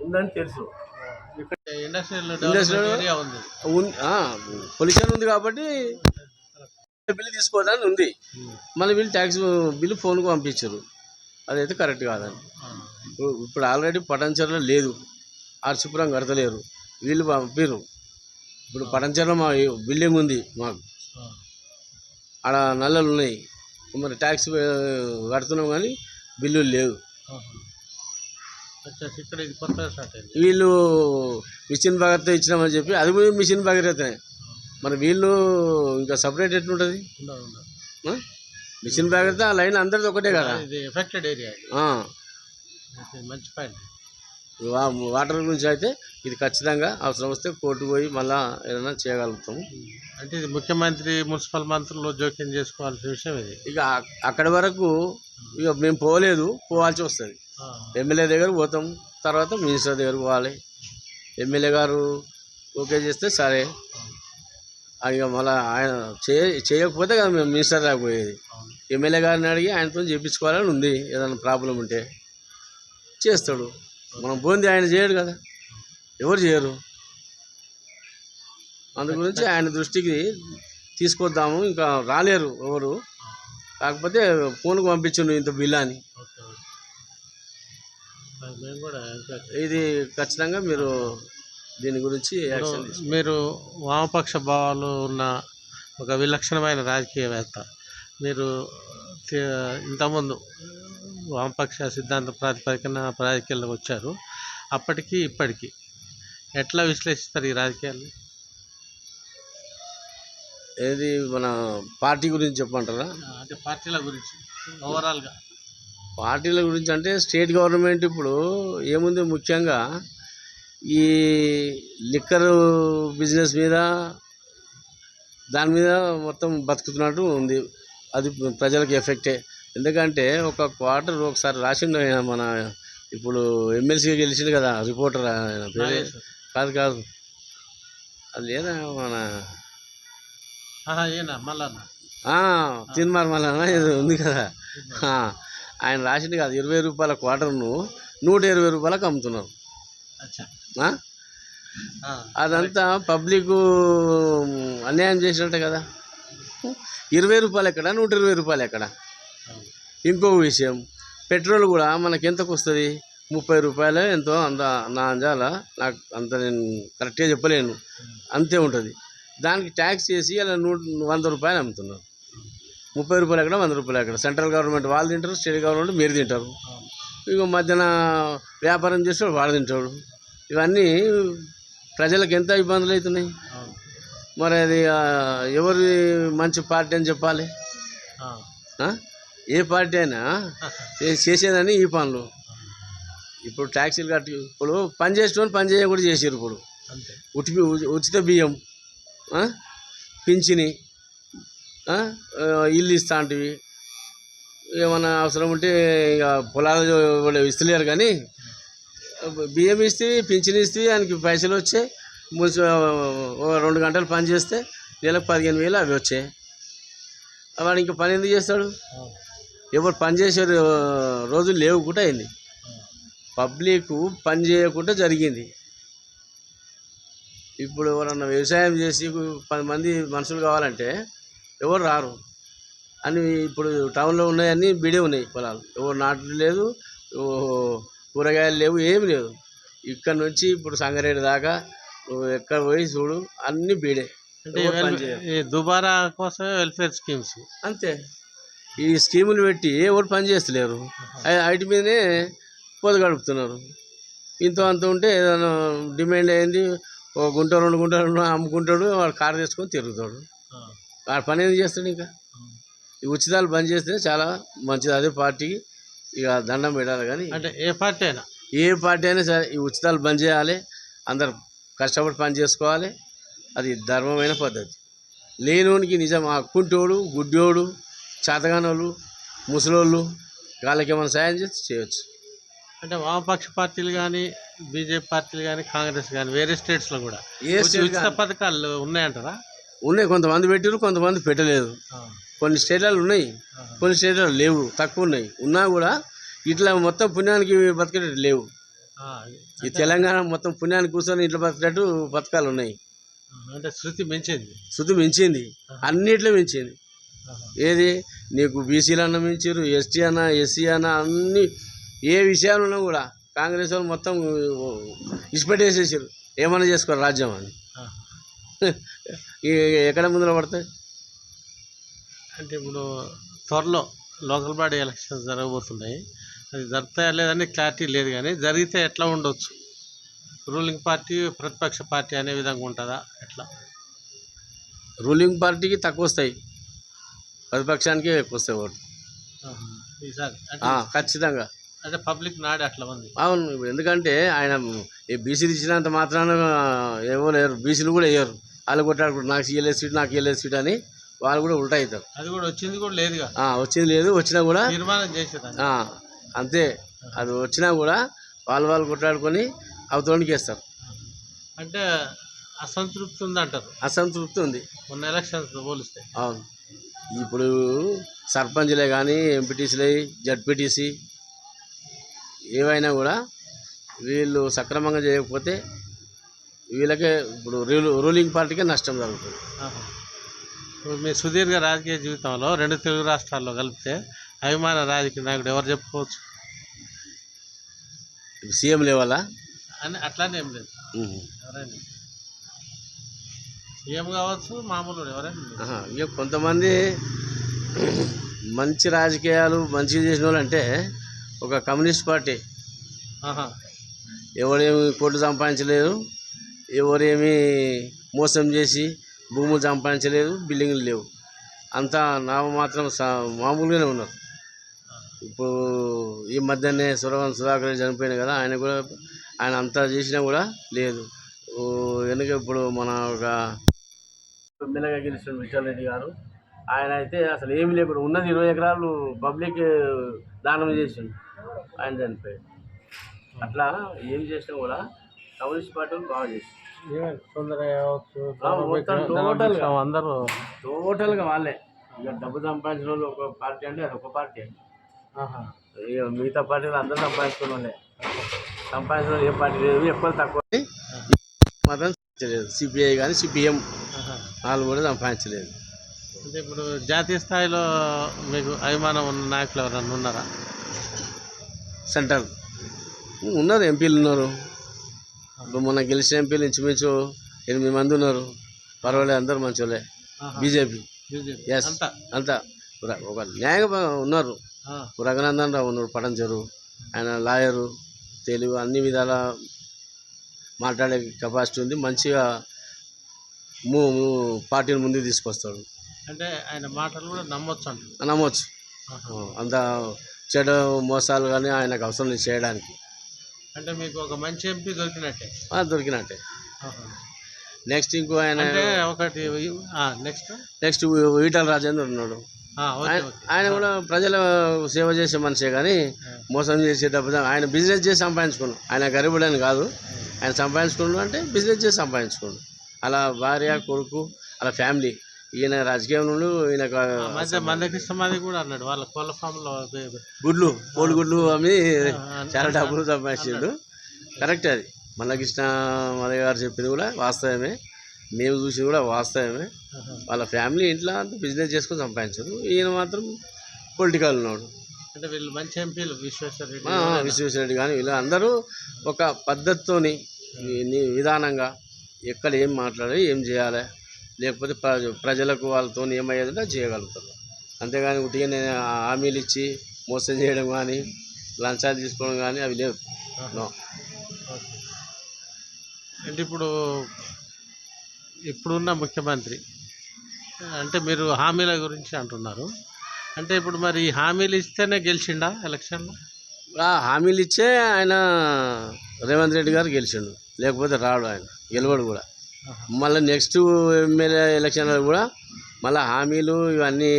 ఉందని తెలుసు. పొల్యూషన్ ఉంది కాబట్టి బిల్లు తీసుకోవడానికి ఉంది. మళ్ళీ వీళ్ళు ట్యాక్స్ బిల్లు ఫోన్కు పంపించారు, అదైతే కరెక్ట్ కాదని. ఇప్పుడు ఆల్రెడీ పటాన్చెరులో లేదు, ఆర్సీపురం కడతలేరు, వీళ్ళు పంపిరు. ఇప్పుడు పటాన్చెరులో మా బిల్డింగ్ ఉంది, మాకు ఆడ నల్లలు ఉన్నాయి, మరి ట్యాక్స్ కడుతున్నాం కానీ బిల్లులు లేవు. వీళ్ళు మిషన్ భగీరథ ఇచ్చినామని చెప్పి అది కూడా మిషన్ భగీరథనే. మరి వీళ్ళు ఇంకా సపరేట్ ఎట్లుంటుంది? మిషన్ భగీరథ లైన్ అందరిది ఒకటే కదా. Affected area. మంచి పాయింట్. వాటర్ గురించి అయితే ఇది ఖచ్చితంగా అవసరం వస్తే కోర్టు పోయి మళ్ళీ ఏదైనా చేయగలుగుతాము. అంటే ఇది ముఖ్యమంత్రి, మున్సిపల్ మంత్రులు జోక్యం చేసుకోవాల్సిన విషయం ఇది. ఇక అక్కడి వరకు ఇక మేము పోవాల్సి వస్తుంది. ఎమ్మెల్యే దగ్గర పోతాం, తర్వాత మినిస్టర్ దగ్గర పోవాలి. ఎమ్మెల్యే గారు ఓకే చేస్తే సరే, ఇక మళ్ళీ ఆయన చేయకపోతే కదా మేము మినిస్టర్ రాకపోయేది. ఎమ్మెల్యే గారిని అడిగి ఆయనతో చేయించుకోవాలని ఉంది. ఏదైనా ప్రాబ్లం ఉంటే చేస్తాడు. మనం పోంది ఆయన చేయడు కదా, ఎవరు చేయరు. అందు గురించి ఆయన దృష్టికి తీసుకొద్దాము. ఇంకా రాలేరు ఎవరు, కాకపోతే ఫోన్కు పంపించండు ఇంత బిల్ అని. ఇది ఖచ్చితంగా మీరు దీని గురించి యాక్షన్ తీసుకోండి. మీరు వామపక్ష భావాలు ఉన్న ఒక విలక్షణమైన రాజకీయవేత్త. మీరు ఇంతకుముందు వామపక్ష సిద్ధాంత ప్రాతిపదికన రాజకీయాల్లోకి వచ్చారు. అప్పటికి ఇప్పటికి ఎట్లా విశ్లేషిస్తారు ఈ రాజకీయాలు? ఏది మన పార్టీ గురించి చెప్పమంటారా? అంటే పార్టీల గురించి ఓవరాల్గా. పార్టీల గురించి అంటే స్టేట్ గవర్నమెంట్ ఇప్పుడు ఏముంది, ముఖ్యంగా ఈ లిక్కర్ బిజినెస్ మీద దాని మీద మొత్తం బతుకుతున్నట్టు ఉంది. అది ప్రజలకు ఎఫెక్టే. ఎందుకంటే ఒక క్వార్టర్ ఒకసారి రాసిండు ఆయన, మన ఇప్పుడు ఎమ్మెల్సీగా గెలిచిండు కదా రిపోర్టర్, ఆయన పేరే కాదు అది లేదా మన తిన్మార్ మల్లన్న ఏదో ఉంది కదా, ఆయన రాసిండు కదా 20 రూపాయల క్వార్టర్ను 120 రూపాయలకు అమ్ముతున్నారు. అదంతా పబ్లిక్ అన్యాయం చేసినట్టే కదా. 20 రూపాయలు ఎక్కడ, 120 రూపాయలు ఎక్కడ. ఇంకొక విషయం, పెట్రోల్ కూడా మనకి ఎంతకు వస్తుంది? 30 రూపాయలు ఎంతో, అంత నా అంజాల నాకు అంత నేను కరెక్ట్గా చెప్పలేను, అంతే ఉంటుంది. దానికి ట్యాక్స్ చేసి అలా 100 రూపాయలు అమ్ముతున్నారు. 30 రూపాయలు ఎక్కడ, 100 రూపాయలు ఎక్కడ. సెంట్రల్ గవర్నమెంట్ వాళ్ళు తింటారు, స్టేట్ గవర్నమెంట్ మీరు తింటారు. ఇక మధ్యన వ్యాపారం చేసేవాడు వాడు తింటాడు. ఇవన్నీ ప్రజలకు ఎంత ఇబ్బందులు అవుతున్నాయి. మరి అది ఎవరి మంచి పార్టీ అని చెప్పాలి? ఏ పార్టీ అయినా చేసేదని ఈ పనులు. ఇప్పుడు ట్యాక్సీలు కట్టి ఇప్పుడు పని చేసేటోని పని చేయకూడదు చేసారు. ఇప్పుడు ఉచిత బియ్యం, పింఛని, ఇల్లు ఇస్తాంటివి. ఏమన్నా అవసరం ఉంటే ఇక పొలాలు ఇస్తలేరు, కానీ బియ్యం ఇస్తే పింఛని ఇస్తే ఆయనకి పైసలు వచ్చాయి. 2 గంటలు పని చేస్తే నెలకు 15,000 అవి వచ్చాయి. వాడు ఇంకా పని ఎందుకు చేస్తాడు? ఎవరు పని చేసే రోజులు లేవుకుంటా అయింది. పబ్లిక్ పని చేయకుండా జరిగింది. ఇప్పుడు ఎవరన్నా వ్యవసాయం చేసి 10 మంది మనుషులు కావాలంటే ఎవరు రారు అని. ఇప్పుడు టౌన్లో ఉన్నాయన్నీ బీడే ఉన్నాయి పొలాలు, ఎవరు నాటు లేదు, కూరగాయలు లేవు, ఏమి లేదు. ఇక్కడ నుంచి ఇప్పుడు సంగారెడ్డి దాకా ఎక్కడ పోయి చూడు అన్నీ బీడే. దుబారా కోసమే వెల్ఫేర్ స్కీమ్స్ అంతే. ఈ స్కీములు పెట్టి ఎవరు పని చేస్తలేరు, వాటి మీదనే పొద గడుపుతున్నారు. ఇంత అంత ఉంటే ఏదైనా డిమాండ్ అయింది, 1 గుంట 2 గుంటలు అమ్ముకుంటాడు, వాడు కారు తెచ్చుకొని తిరుగుతాడు. వాడు పని ఏం చేస్తాడు? ఇంకా ఈ ఉచితాలు బంద్ చేస్తే చాలా మంచిది. అదే పార్టీకి ఇక దండం పెట్టాలి. కానీ అంటే ఏ పార్టీ అయినా సరే ఈ ఉచితాలు బంద్ చేయాలి. అందరు కష్టపడి పని చేసుకోవాలి. అది ధర్మమైన పద్ధతి. లేనోనికి నిజం, ఆ కుంటోడు, గుడ్డోడు, చేతగానోళ్ళు, ముసలోళ్ళు వాళ్ళకి ఏమైనా సాయం చేసి చేయవచ్చు. అంటే వామపక్ష పార్టీలు కానీ, బీజేపీ పార్టీలు కానీ, కాంగ్రెస్ కానీ వేరే స్టేట్స్లో కూడా ఉచిత పథకాలు ఉన్నాయంటారా? ఉన్నాయి. కొంతమంది పెట్టారు, కొంతమంది పెట్టలేదు. కొన్ని స్టేట్లలో ఉన్నాయి, కొన్ని స్టేట్లలో లేవు, తక్కువ ఉన్నాయి. ఉన్నా కూడా ఇట్లా మొత్తం పుణ్యానికి బతికేటట్టు లేవు. ఈ తెలంగాణ మొత్తం పుణ్యానికి కూర్చొని ఇట్లా బతికేటట్టు పథకాలు ఉన్నాయి. అంటే శృతి మించింది, అన్నిట్లో మించింది. ఏది నీకు బీసీలు అన్న మించారు, ఎస్టీ అన్న, ఎస్సీ అన్న, అన్ని ఏ విషయాలున్నా కూడా కాంగ్రెస్ వాళ్ళు మొత్తం ఇచ్చిపెట్టేసేసారు. ఏమన్నా చేసుకోరు రాజ్యం అని. ఎక్కడ ముందర పడతాయి? అంటే ఇప్పుడు త్వరలో లోకల్ బాడీ ఎలక్షన్స్ జరగబోతున్నాయి. అది జరుగుతాయా లేదని క్లారిటీ లేదు, కానీ జరిగితే ఎట్లా ఉండొచ్చు? రూలింగ్ పార్టీ ప్రతిపక్ష పార్టీ అనే విధంగా ఉంటుందా? ఎట్లా? రూలింగ్ పార్టీకి తక్కువ వస్తాయి, ప్రతిపక్షానికి ఎక్కువ వస్తాయి ఓటు ఈసారి ఖచ్చితంగా. అంటే పబ్లిక్ నాడు అట్లా ఉంది. అవును. ఎందుకంటే ఆయన బీసీలు ఇచ్చినంత మాత్రాన ఏవో లేరు, బీసీలు కూడా వేయరు. వాళ్ళు కొట్టాడు నాకు ఇయ్యలేదు సీట్, నాకు ఇయ్యలేదు సీట్ అని వాళ్ళు కూడా ఉల్టా అవుతారు. అది కూడా వచ్చింది కూడా లేదుగా. వచ్చింది లేదు, వచ్చినా కూడా తీర్మానం చేసేది అంతే. అది వచ్చినా కూడా వాళ్ళు కొట్లాడుకొని అవతలకి వేస్తారు. అంటే అసంతృప్తి ఉందంటారు. అసంతృప్తి ఉంది. మొన్న ఎలక్షన్స్ పోలిస్తే. అవును, ఇప్పుడు సర్పంచ్లే కానీ ఎంపీటీసీలే జడ్పీటీసీ ఏవైనా కూడా వీళ్ళు సక్రమంగా చేయకపోతే వీళ్ళకే ఇప్పుడు రూలింగ్ పార్టీకే నష్టం జరుగుతుంది. ఇప్పుడు మీ సుదీర్ఘ రాజకీయ జీవితంలో 2 తెలుగు రాష్ట్రాల్లో కలిపితే అభిమాన రాజకీయ నాయకుడు ఎవరు చెప్పుకోవచ్చు? ఇప్పుడు సీఎం లెవెలా అని అట్లానే ఏం లేదు, ఎవరైనా సీఎం కావచ్చు, మామూలు ఎవరైనా. ఇక కొంతమంది మంచి రాజకీయాలు మంచిగా చేసిన వాళ్ళు అంటే ఒక కమ్యూనిస్ట్ పార్టీ. ఎవరేమి కోట్లు సంపాదించలేదు, ఎవరేమి మోసం చేసి భూములు సంపాదించలేదు, బిల్డింగ్లు లేవు, అంతా మాత్రం మామూలుగానే ఉన్నారు. ఇప్పుడు ఈ మధ్యనే సుధాకర్ రెడ్డి చనిపోయింది కదా, ఆయన అంతా చేసినా కూడా లేదు. వెనుక ఇప్పుడు మన ఒక ఎమ్మెల్యేగా గెలిచిన విఠల్ రెడ్డి గారు, ఆయన అయితే అసలు ఏమి లేకుండా ఉన్నది 20 ఎకరాలు పబ్లిక్ దానం చేసిండు, ఆయన చనిపోయాడు. అట్లా ఏం చేసినా కూడా కమ్యూనిస్ట్ పార్టీలు బాగా చేసింది. టోటల్గా వాళ్ళే. ఇక డబ్బు సంపాదించిన వాళ్ళు ఒక పార్టీ అంటే అది ఒక పార్టీ. ఇక మిగతా పార్టీలు అందరూ సంపాదించుకున్న వాళ్ళే. సంపాదించిన ఏ పార్టీ లేదు, ఎక్కువ తక్కువ మాత్రం లేదు. సిపిఐ కానీ సిపిఎం వాళ్ళు కూడా సంపాదించలేదు. అంటే ఇప్పుడు జాతీయ స్థాయిలో మీకు అభిమానం ఉన్న నాయకులు ఎవరన్నా ఉన్నారా? సెంట్రల్ ఉన్నారు, ఎంపీలు ఉన్నారు. ఇప్పుడు మొన్న గెలిచిన ఎంపీలు ఇంచుమించు 8 మంది ఉన్నారు. పర్వాలేదు, అందరూ మంచి వాళ్ళే. బీజేపీ ఎస్ అంతా ఒక న్యాయంగా ఉన్నారు. రఘునందన్ రావు ఉన్నాడు, పడంచెరు, ఆయన లాయరు, తెలుగు అన్ని విధాల మాట్లాడే కెపాసిటీ ఉంది. మంచిగా పార్టీని ముందుకు తీసుకొస్తాడు. అంటే ఆయన మాటలు కూడా నమ్మొచ్చు. నమ్మొచ్చు. అంత చెడు మోసాలు కానీ ఆయనకు అవసరం లేదు చేయడానికి. అంటే మీకు ఒక మంచి ఎంపీ దొరికినట్టే. దొరికినట్టే. నెక్స్ట్ ఇంకో ఆయన ఒకటి నెక్స్ట్ ఈటల రాజేందర్ ఉన్నాడు. ఆయన కూడా ప్రజల సేవ చేసే మనిషే కానీ మోసం చేసే డబ్బు ఆయన బిజినెస్ చేసి సంపాదించుకున్నాడు. ఆయన గరీబుడని కాదు, ఆయన సంపాదించుకున్నాడు అంటే బిజినెస్ చేసి సంపాదించుకున్నాడు. అలా భార్య, కొడుకు, అలా ఫ్యామిలీ. ఈయన రాజకీయం నుండి ఈయన మందకృష్ణమాది కూడా అన్నాడు వాళ్ళ కోళ్ళ ఫామ్లో కోడిగుడ్లు అమ్మి చాలా డబ్బులు సంపాదించాడు. కరెక్ట్, అది మందకృష్ణ మాది గారు చెప్పింది కూడా వాస్తవమే, మేము చూసింది కూడా వాస్తవమే. వాళ్ళ ఫ్యామిలీ ఇంట్లో అంతా బిజినెస్ చేసుకొని సంపాదించారు. ఈయన మాత్రం పొలిటికల్ ఉన్నాడు. అంటే వీళ్ళు మంచి ఎంపీలు విశ్వేశ్వరరెడ్డి కానీ వీళ్ళు అందరూ ఒక పద్ధతితోని విధానంగా ఎక్కడ ఏం మాట్లాడాలి, ఏం చేయాలి, లేకపోతే ప్రజలకు వాళ్ళతో ఏమయ్యేదంటే చేయగలుగుతారు. అంతేగాని ఉట్టిగానే హామీలు ఇచ్చి మోసం చేయడం కానీ లంచాలు తీసుకోవడం కానీ అవి లేవు. అంటే ఇప్పుడున్న ముఖ్యమంత్రి అంటే మీరు హామీల గురించి అంటున్నారు. అంటే ఇప్పుడు మరి హామీలు ఇస్తేనే గెలిచిండా ఎలక్షన్లో? హామీలు ఇచ్చే ఆయన రేవంత్ రెడ్డి గారు గెలిచిండు, లేకపోతే రాడు, ఆయన గెలవడు కూడా. మళ్ళీ నెక్స్ట్ ఎమ్మెల్యే ఎలక్షన్లో కూడా మళ్ళీ హామీలు ఇవన్నీ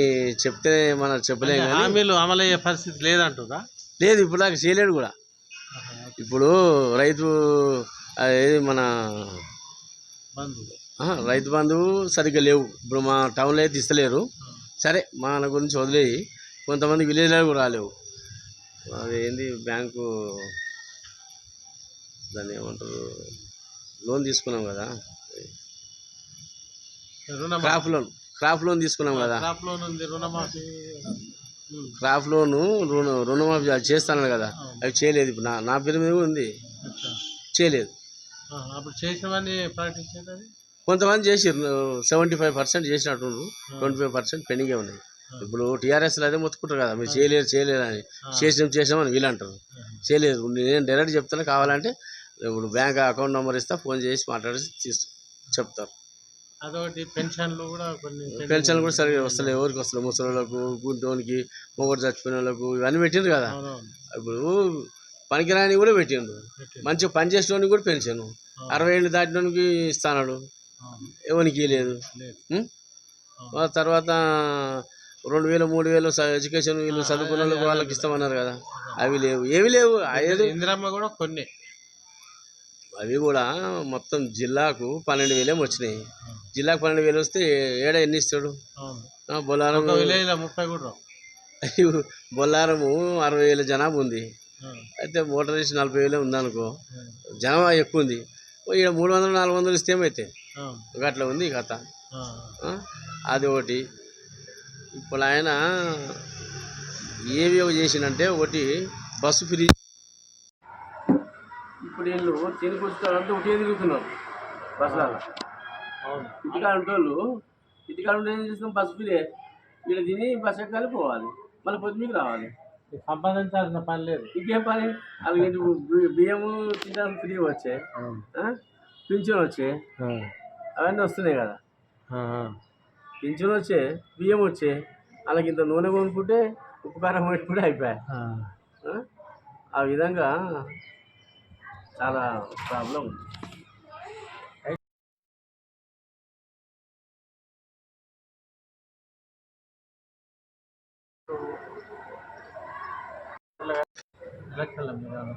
చెప్తే మనం చెప్పలేము. హామీలు అమలయ్యే పరిస్థితి లేదంటుందా? లేదు, ఇప్పుడు దాకా చేయలేడు కూడా. ఇప్పుడు రైతు ఏది మన రైతు బంధువు సరిగ్గా లేవు. ఇప్పుడు మా టౌన్లో అయితే ఇస్తలేరు. సరే, మన గురించి వదిలేయి, కొంతమంది విలేజ్లో కూడా రాలేవు. అది ఏంది బ్యాంకు దాన్ని ఏమంటారు, లోన్ తీసుకున్నాం కదా, క్రాప్ లోన్ తీసుకున్నాం కదా, క్రాప్ లోను రుణమాఫీ చేస్తాను కదా, అవి చేయలేదు. ఇప్పుడు నా పేరు మీద ఉంది, చేయలేదు. కొంతమంది చేసిర్రు, 75% చేసినట్టు, 25% పెండింగే ఉన్నాయి. ఇప్పుడు టీఆర్ఎస్లో అదే మొత్తుకుంటారు కదా, మీరు చేయలేరు అని. చేసినామని వీళ్ళు అంటారు. చేయలేదు. నేను డైరెక్ట్ చెప్తాను, కావాలంటే ఇప్పుడు బ్యాంక్ అకౌంట్ నెంబర్ ఇస్తా, ఫోన్ చేసి మాట్లాడేసి చెప్తారు. అదొకటి. పెన్షన్లు కూడా సరిగ్గా వస్తలేవు. ఎవరికి వస్తలేవు? ముసలిళ్ళకు, గుంటోనికి, మొగడు చచ్చిపోయిన వాళ్ళకు ఇవన్నీ పెట్టిండ్రు కదా. ఇప్పుడు పనికిరాని కూడా పెట్టిండ్రు. మంచిగా పని చేసేవానికి కూడా పెన్షన్ 60 ఏళ్ళు దాటినోనికి ఇస్తాడు, ఎవరికి లేదు. తర్వాత 2000, 3000 ఎడ్యుకేషన్ వీళ్ళు చదువుకున్న వాళ్ళకి వాళ్ళకి ఇస్తామన్నారు కదా, అవి లేవు, ఏవి లేవు. ఇందిరమ్మ కూడా కొన్ని అవి కూడా మొత్తం జిల్లాకు 12,000 వచ్చినాయి. జిల్లాకు 12,000 వస్తే ఏడ ఎన్ని ఇస్తాడు? బొల్లారం విలేజ్లో 30 కూడా బొల్లారము 60,000 జనాభా ఉంది. అయితే ఓటర్ లిస్ట్ 40,000 ఉందనుకో, జనాభా ఎక్కువ ఉంది. ఇక్కడ 300-400 ఇస్తే ఏమైతే అట్లా ఉంది కథ. అది ఒకటి. ఇప్పుడు ఆయన ఏవి చేసిందంటే, ఒకటి బస్సు ఫ్రీ. ఇప్పుడు వీళ్ళు తిని కూర్చుంటారంటే ఒకటే తిరుగుతున్నారు బస్సులలో. ఇంటికాడ ఉంటోళ్ళు ఇంటికాడ ఉంటే ఏం చేస్తాం, బస్సు ఫ్రీ. వీళ్ళు తిని బస్సు ఎక్కాలి, పోవాలి, మళ్ళీ పొద్దున్నకి రావాలి. సంపాదించాల్సిన పని లేదు. ఇంకేం పని? అలాగే బియ్యము తినడానికి ఫ్రీ వచ్చాయి, పింఛన్ వచ్చాయి, అవన్నీ వస్తున్నాయి కదా. పింఛన్ వచ్చే, బియ్యం వచ్చే, అలాగే ఇంత నూనె కొనుక్కుంటే ఉప్పు కారం పెట్టుకుంటే అయిపోయాయి. ఆ విధంగా చాలా ప్రాబ్లం ఉంది.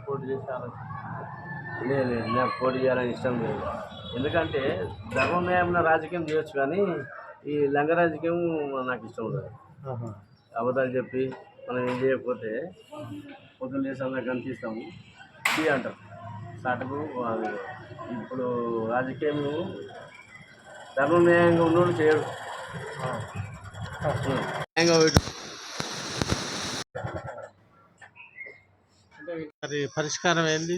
పోటీ చేసే ఆలోచన లేదు, నాకు పోటీ చేయాలని ఇష్టం లేదు. ఎందుకంటే ధర్మమయమైన రాజకీయం చేయొచ్చు, కానీ ఈ లంగ రాజకీయం నాకు ఇష్టం ఉండదు. అబద్ధాలు చెప్పి మనం ఏం చేయకపోతే పొద్దున్న లేసాక కనిపిస్తాము అంటారు సాటకు. అది ఇప్పుడు రాజకీయం ధర్మమయంగా ఉన్నోళ్ళు చేయడు. మరి పరిష్కారం ఏంది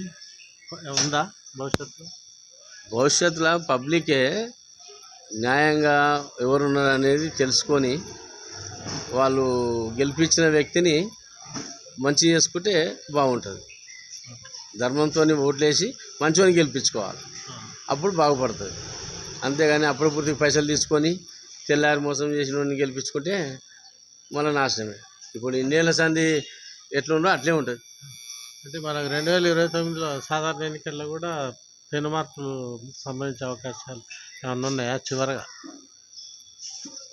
ఉందా భవిష్యత్తులో పబ్లికే న్యాయంగా ఎవరున్నారు అనేది తెలుసుకొని వాళ్ళు గెలిపించిన వ్యక్తిని మంచి చేసుకుంటే బాగుంటుంది. ధర్మంతో ఓట్లేసి మంచివాడిని గెలిపించుకోవాలి, అప్పుడు బాగుపడుతుంది. అంతేగాని అప్పుడప్పుడు పైసలు తీసుకొని తెల్లారి మోసం చేసిన వాడిని గెలిపించుకుంటే మళ్ళీ నాశనమే. ఇప్పుడు ఇన్నేళ్ళ సంది ఎట్లుండో అట్లే ఉంటుంది. అంటే మనకు 2029లో సాధారణ ఎన్నికల్లో కూడా పెను మార్పులు సంభవించే అవకాశాలు ఏమన్నా ఉన్నాయా? చివరగా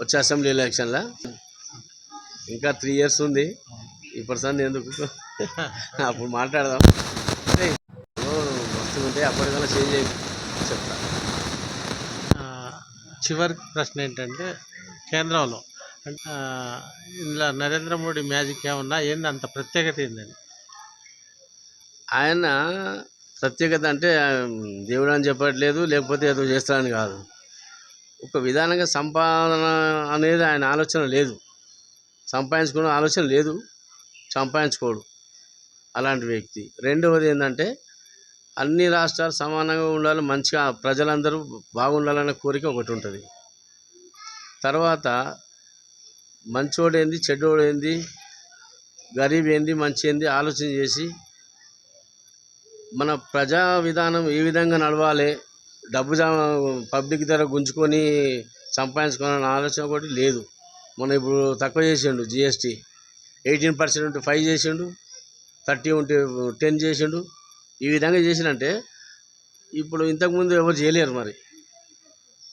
వచ్చే అసెంబ్లీ ఎలక్షన్లో ఇంకా 3 years ఉంది. ఇప్పుడు సంది ఎందుకు, అప్పుడు మాట్లాడదాం. మస్తు ఉంటే అప్పటికన్నా చేంజ్ అయ్యి చెప్తా. చివరి ప్రశ్న ఏంటంటే, కేంద్రంలో ఇందులో నరేంద్ర మోడీ మ్యాజిక్ ఏమన్నా ఏంది, అంత ప్రత్యేకత ఏందని? ఆయన ప్రత్యేకత అంటే దేవుడు అని చెప్పట్లేదు, లేకపోతే ఏదో చేస్తాడని కాదు. ఒక విధానంగా సంపాదన అనేది ఆయన ఆలోచన లేదు, సంపాదించుకునే ఆలోచన లేదు, సంపాదించుకోడు అలాంటి వ్యక్తి. రెండవది ఏంటంటే, అన్ని రాష్ట్రాలు సమానంగా ఉండాలి, మంచిగా ప్రజలందరూ బాగుండాలనే కోరిక ఒకటి ఉంటుంది. తర్వాత మంచోడు ఏంది, చెడ్డోడు ఏంది, గరీబ్ ఏంది, మంచి ఏంది ఆలోచన చేసి మన ప్రజా విధానం ఏ విధంగా నడవాలి, డబ్బు పబ్లిక్ ధర గుంజుకొని సంపాదించుకోవాలనే ఆలోచన ఒకటి లేదు. మనం ఇప్పుడు తక్కువ చేసిండు, GST 18% ఉంటే 5 చేసిండు, 30 ఉంటే 10 చేసిండు. ఈ విధంగా చేసినంటే ఇప్పుడు ఇంతకుముందు ఎవరు చేయలేరు. మరి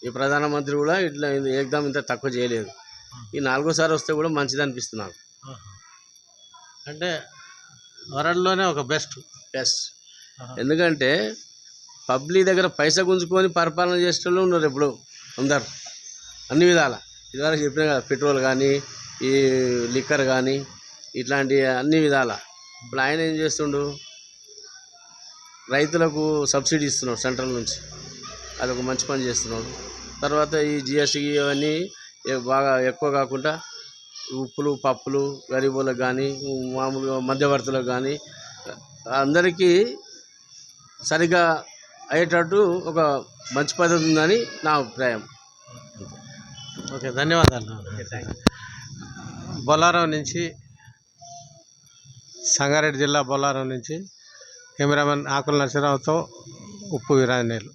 ఈ ప్రధానమంత్రి కూడా ఇట్లా ఏకదం ఇంత తక్కువ చేయలేదు. ఈ 4వసారి వస్తే కూడా మంచిది అనిపిస్తుంది నాకు. అంటే వరల్డ్లోనే ఒక బెస్ట్. ఎందుకంటే పబ్లిక్ దగ్గర పైసా గుంజుకొని పరిపాలన చేసేటోళ్ళు ఉన్నారు ఎప్పుడు అందరు, అన్ని విధాల. ఇదివరకు చెప్పినా కదా, పెట్రోల్ కానీ, ఈ లిక్కర్ కానీ, ఇట్లాంటి అన్ని విధాల. ఇప్పుడు ఆయన ఏం చేస్తుండు, రైతులకు సబ్సిడీ ఇస్తున్నాడు సెంట్రల్ నుంచి, అదొక మంచి పని చేస్తున్నాడు. తర్వాత ఈ GST ఇవన్నీ బాగా ఎక్కువ కాకుండా ఉప్పులు పప్పులు గరీబులకు కానీ, మామూలుగా మధ్యవర్తులకు కానీ అందరికీ సరిగా అయ్యేటట్టు ఒక మంచి పద్ధతి ఉందని నా అభిప్రాయం. ఓకే, ధన్యవాదాలు. బొల్లారం నుంచి, సంగారెడ్డి జిల్లా బొల్లారం నుంచి కెమెరామెన్ ఆకుల నరసింహరావుతో ఉప్పు వీరాంజనేయులు.